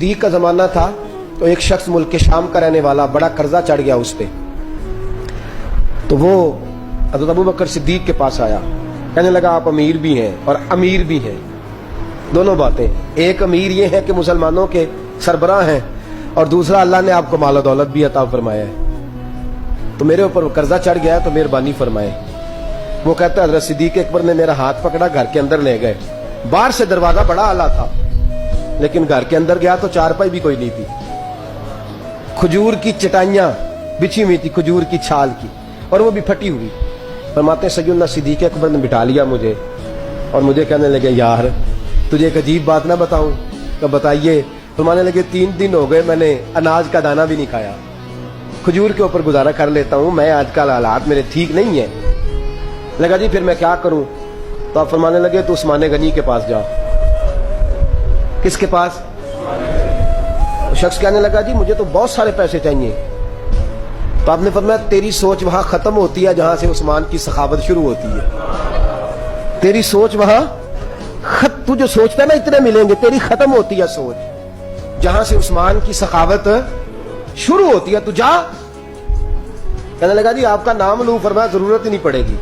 صدیق کا زمانہ تھا تو ایک شخص ملک شام کا رہنے والا بڑا قرضہ چڑھ گیا اس پہ، تو وہ حضرت ابو بکر صدیق کے پاس آیا، کہنے لگا آپ امیر بھی ہیں اور امیر بھی ہیں، دونوں باتیں، ایک امیر یہ ہے کہ مسلمانوں کے سربراہ ہیں، اور دوسرا اللہ نے آپ کو مال و دولت بھی عطا فرمایا ہے، تو میرے اوپر قرضہ چڑھ گیا ہے تو مہربانی فرمائے۔ وہ کہتا ہے حضرت صدیق اکبر نے میرا ہاتھ پکڑا، گھر کے اندر لے گئے، باہر سے دروازہ بڑا اعلیٰ تھا لیکن گھر کے اندر گیا تو چارپائی بھی کوئی نہیں تھی، کھجور کی چٹائیاں بچھی ہوئی تھی، کھجور کی چھال کی، اور وہ بھی پھٹی ہوئی۔ فرماتے ہیں سیدنا صدیق اکبر نے بٹھا لیا مجھے اور مجھے کہنے لگے یار تجھے ایک عجیب بات نہ بتاؤں؟ تو بتائیے۔ فرمانے لگے 3 دن ہو گئے میں نے اناج کا دانہ بھی نہیں کھایا، کھجور کے اوپر گزارا کر لیتا ہوں میں، آج کل حالات میرے ٹھیک نہیں ہیں۔ لگا جی پھر میں کیا کروں؟ تو آپ فرمانے لگے تو عثمان غنی کے پاس جا۔ کس کے پاس؟ شخص کہنے لگا جی مجھے تو بہت سارے پیسے چاہیے۔ تو آپ نے فرمایا تیری سوچ وہاں ختم ہوتی ہے جہاں سے عثمان کی سخاوت شروع ہوتی ہے، تیری سوچ وہاں تو جو سوچتا ہے نا اتنے ملیں گے، تیری ختم ہوتی ہے سوچ جہاں سے عثمان کی سخاوت شروع ہوتی ہے، تو جا۔ کہنے لگا جی آپ کا نام لوں؟ فرمایا ضرورت ہی نہیں پڑے گی۔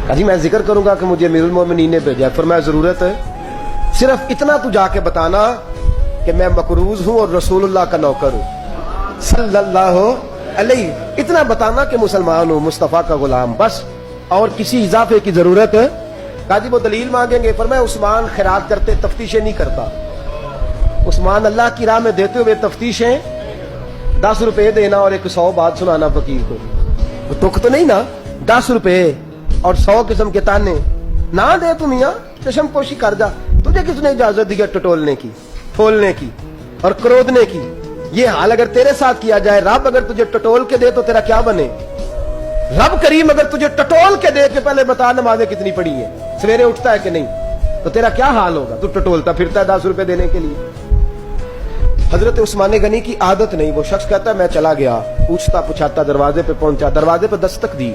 کہا جی میں ذکر کروں گا کہ مجھے امیر المومنین نے بھیجا۔ فرمایا ضرورت ہے، صرف اتنا تو جا کے بتانا کہ میں مقروض ہوں اور رسول اللہ کا نوکر ہوں صلی اللہ علیہ، اتنا بتانا کہ مسلمان ہوں، مصطفیٰ کا غلام، بس، اور کسی اضافے کی ضرورت ہے؟ کہا جی وہ دلیل مانگیں گے؟ فرمایا عثمان خیرات کرتے تفتیشیں نہیں کرتا، عثمان اللہ کی راہ میں دیتے ہوئے تفتیشیں 10 روپے دینا اور 100 بات سنانا فقیر کو، تک تو نہیں نا، 10 روپے اور 100 قسم کے تانے نہ دے تو میاں چشم پوشی کر جا، تجھے کس نے اجازت دی ٹٹولنے کی، پھولنے کی اور کرودنے کی؟ یہ حال اگر تیرے ساتھ کیا جائے، رب اگر تجھے ٹٹول کے دے تو تیرا کیا بنے؟ رب کریم اگر تجھے ٹٹول کے دے کہ پہلے بتا نمازیں کتنی پڑھی ہیں، سویرے اٹھتا ہے کہ نہیں، تو تیرا کیا حال ہوگا؟ تو ٹٹولتا پھرتا ہے 10 روپے دینے کے لیے۔ حضرت عثمان غنی کی عادت نہیں، وہ شخص کہتا ہے میں چلا گیا، پوچھتا پچھاتا دروازے پہ پہنچا، دروازے پہ دستک دی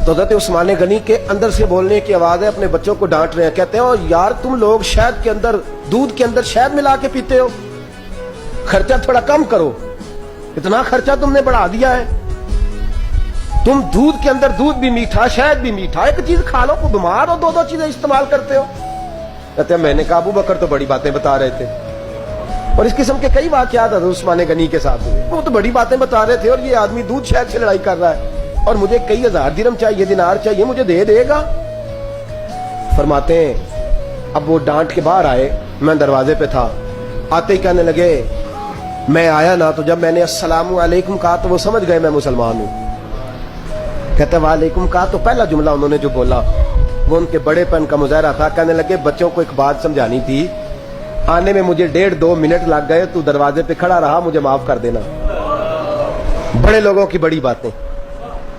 تو حضرت عثمان غنی کے اندر سے بولنے کی آواز ہے، اپنے بچوں کو ڈانٹ رہے ہیں، کہتے ہیں او یار تم لوگ شہد کے اندر، دودھ کے اندر شہد ملا کے پیتے ہو، خرچہ تھوڑا کم کرو، اتنا خرچہ تم نے بڑھا دیا ہے، تم دودھ کے اندر دودھ بھی میٹھا شہد بھی میٹھا، ایک چیز کھا لو، کو بیمار ہو 2 چیزیں استعمال کرتے ہو۔ کہتے ہیں میں نے کہا ابو بکر تو بڑی باتیں بتا رہے تھے، اور اس قسم کے کئی واقعات حضرت عثمان غنی کے ساتھ ہوئے، وہ تو بڑی باتیں بتا رہے تھے اور یہ آدمی دودھ شہد سے لڑائی کر رہا ہے اور مجھے کئی ہزار درہم چاہیے، دینار چاہیے، مجھے دے گا؟ فرماتے ہیں اب وہ ڈانٹ کے باہر آئے، میں دروازے پہ تھا، آتے ہی کہنے لگے میں آیا نا تو جب میں نے السلام علیکم کہا تو وہ سمجھ گئے میں مسلمان ہوں۔ کہتے ہیں وعلیکم کہا تو پہلا جملہ انہوں نے جو بولا وہ ان کے بڑے پن کا مظاہرہ تھا۔ کہنے لگے بچوں کو ایک بات سمجھانی تھی، آنے میں مجھے 1.5-2 منٹ لگ گئے، تو دروازے پہ کھڑا رہا، مجھے معاف کر دینا۔ بڑے لوگوں کی بڑی باتیں،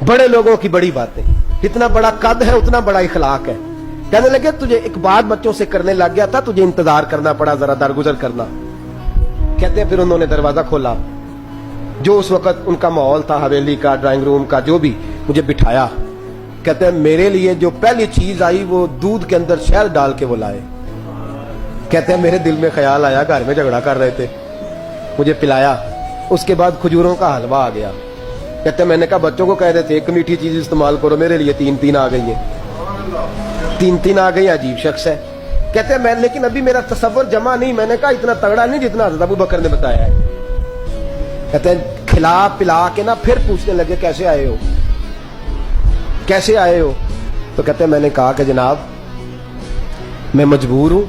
بڑے لوگوں کی بڑی باتیں، اتنا بڑا قد ہے اتنا بڑا اخلاق ہے۔ کہنے لگے تجھے ایک بات بچوں سے کرنے لگ گیا تھا، تجھے انتظار کرنا پڑا، ذرا درگزر کرنا۔ کہتے ہیں پھر انہوں نے دروازہ کھولا، جو اس وقت ان کا ماحول تھا حویلی کا، ڈرائنگ روم کا، جو بھی، مجھے بٹھایا۔ کہتے ہیں میرے لیے جو پہلی چیز آئی وہ دودھ کے اندر شہد ڈال کے وہ لائے۔ کہتے ہیں میرے دل میں خیال آیا گھر میں جھگڑا کر رہے تھے، مجھے پلایا، اس کے بعد کھجوروں کا حلوہ آ گیا۔ کہتے ہیں میں نے کہا بچوں کو کہہ رہے تھے ایک میٹھی چیز استعمال کرو، میرے لیے 3 آ گئی ہیں، 3 آ گئی، عجیب شخص ہے۔ کہتے ہیں میں لیکن ابھی میرا تصور جمع نہیں، میں نے کہا اتنا تگڑا نہیں جتنا حضرت ابو بکر نے بتایا ہے۔ کہتے ہیں کھلا پلا کے نا پھر پوچھنے لگے کیسے آئے ہو، کیسے آئے ہو؟ تو کہتے ہیں میں نے کہا کہ جناب میں مجبور ہوں،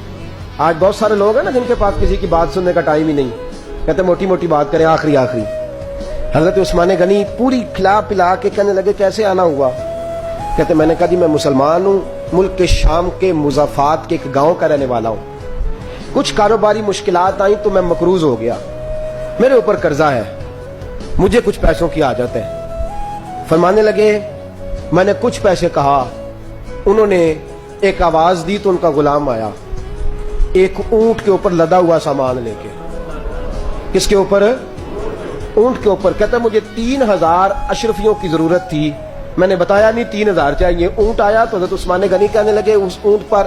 آج بہت سارے لوگ ہیں نا جن کے پاس کسی کی بات سننے کا ٹائم ہی نہیں، کہتے ہیں موٹی موٹی بات کریں، آخری۔ حضرت عثمان غنی پوری کھلا پلا کے کہنے لگے کیسے آنا ہوا؟ کہتے میں نے کہا جی میں مسلمان ہوں، ملک کے شام کے مضافات کے ایک گاؤں کا رہنے والا ہوں، کچھ کاروباری مشکلات آئیں تو میں مقروض ہو گیا، میرے اوپر قرضہ ہے، مجھے کچھ پیسوں کی حاجت ہے۔ فرمانے لگے میں نے کچھ پیسے کہا، انہوں نے ایک آواز دی تو ان کا غلام آیا، ایک اونٹ کے اوپر لدا ہوا سامان لے کے۔ کس کے اوپر؟ اونٹ کے اوپر۔ کہتا ہے مجھے 3000 اشرفیوں کی ضرورت تھی، میں نے بتایا نہیں 3000 چاہیے۔ اونٹ آیا تو حضرت عثمان غنی کہنے لگے اس اونٹ پر